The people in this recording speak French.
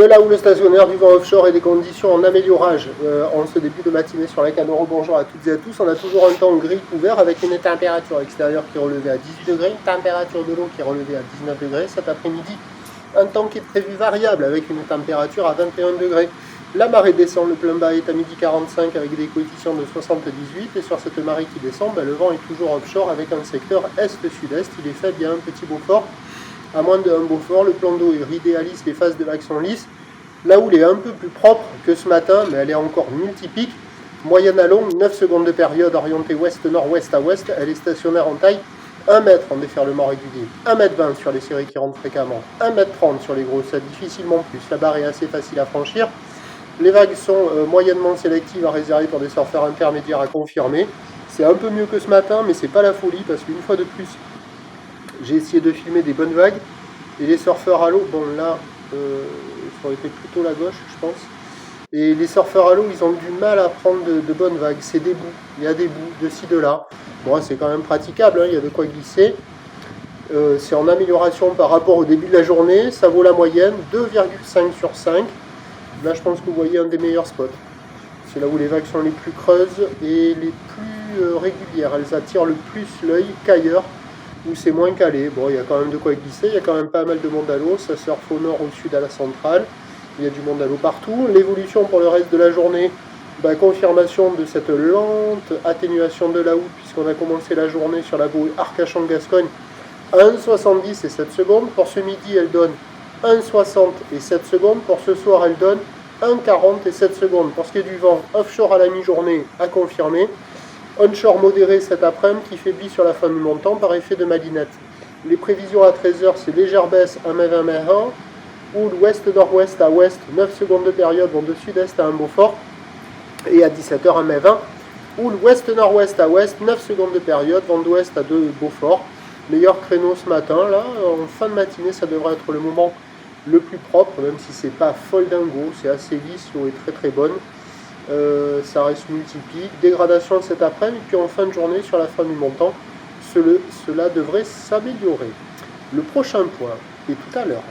De là où le stationnaire du vent offshore et des conditions en améliorage en ce début de matinée sur les canaux, bonjour à toutes et à tous. On a toujours un temps gris couvert avec une température extérieure qui est relevée à 18 degrés, une température de l'eau qui est relevée à 19 degrés. Cet après-midi, un temps qui est prévu variable avec une température à 21 degrés. La marée descend, le plein bas est à midi 45 avec des coefficients de 78. Et sur cette marée qui descend, le vent est toujours offshore avec un secteur est-sud-est. Il est faible, il y a un petit Beaufort. À moins d'un Beaufort, le plan d'eau idéalise, les phases de l'axe sont lisses. La houle est un peu plus propre que ce matin, mais elle est encore multipique. Moyenne à longue, 9 secondes de période orientée ouest-nord-ouest à ouest. Elle est stationnaire en taille 1 mètre en déferlement régulier, 1,20 m sur les séries qui rentrent fréquemment, 1,30 m sur les grosses, difficilement plus. La barre est assez facile à franchir. Les vagues sont moyennement sélectives à réserver pour des surfeurs intermédiaires à confirmer. C'est un peu mieux que ce matin, mais c'est pas la folie parce qu'une fois de plus, j'ai essayé de filmer des bonnes vagues. Et les surfeurs à l'eau, bon là, ça aurait été plutôt la gauche, je pense. Et les surfeurs à l'eau, ils ont du mal à prendre de bonnes vagues. C'est des bouts, il y a des bouts de ci, de là. Bon, c'est quand même praticable, hein, il y a de quoi glisser. C'est en amélioration par rapport au début de la journée. Ça vaut la moyenne, 2,5 sur 5. Là, je pense que vous voyez un des meilleurs spots. C'est là où les vagues sont les plus creuses et les plus régulières. Elles attirent le plus l'œil qu'ailleurs, où c'est moins calé. Bon, il y a quand même de quoi glisser, il y a quand même pas mal de monde à l'eau, ça surfe au nord, au sud, à la centrale, il y a du monde à l'eau partout. L'évolution pour le reste de la journée, confirmation de cette lente atténuation de la houle, puisqu'on a commencé la journée sur la bouée Arcachon-Gascogne à 1,70 et 7 secondes. Pour ce midi, elle donne 1,60 et 7 secondes. Pour ce soir, elle donne 1,40 et 7 secondes. Pour ce qui est du vent, offshore à la mi-journée, à confirmer. Onshore modéré cet après-midi qui faiblit sur la fin du montant par effet de malinette. Les prévisions à 13h, c'est légère baisse 1,20 m. Houle ouest-nord-ouest à ouest, 9 secondes de période, vent de sud-est à un Beaufort. Et à 17h, 1,20 m. Houle ouest-nord-ouest à ouest, 9 secondes de période, vent d'ouest à 2 Beaufort. Meilleur créneau ce matin, là, en fin de matinée, ça devrait être le moment le plus propre, même si c'est pas folle dingo, c'est assez lisse, l'eau est très très bonne. Ça reste multiplique, dégradation cet après-midi, et puis en fin de journée, sur la fin du montant, cela devrait s'améliorer. Le prochain point est tout à l'heure.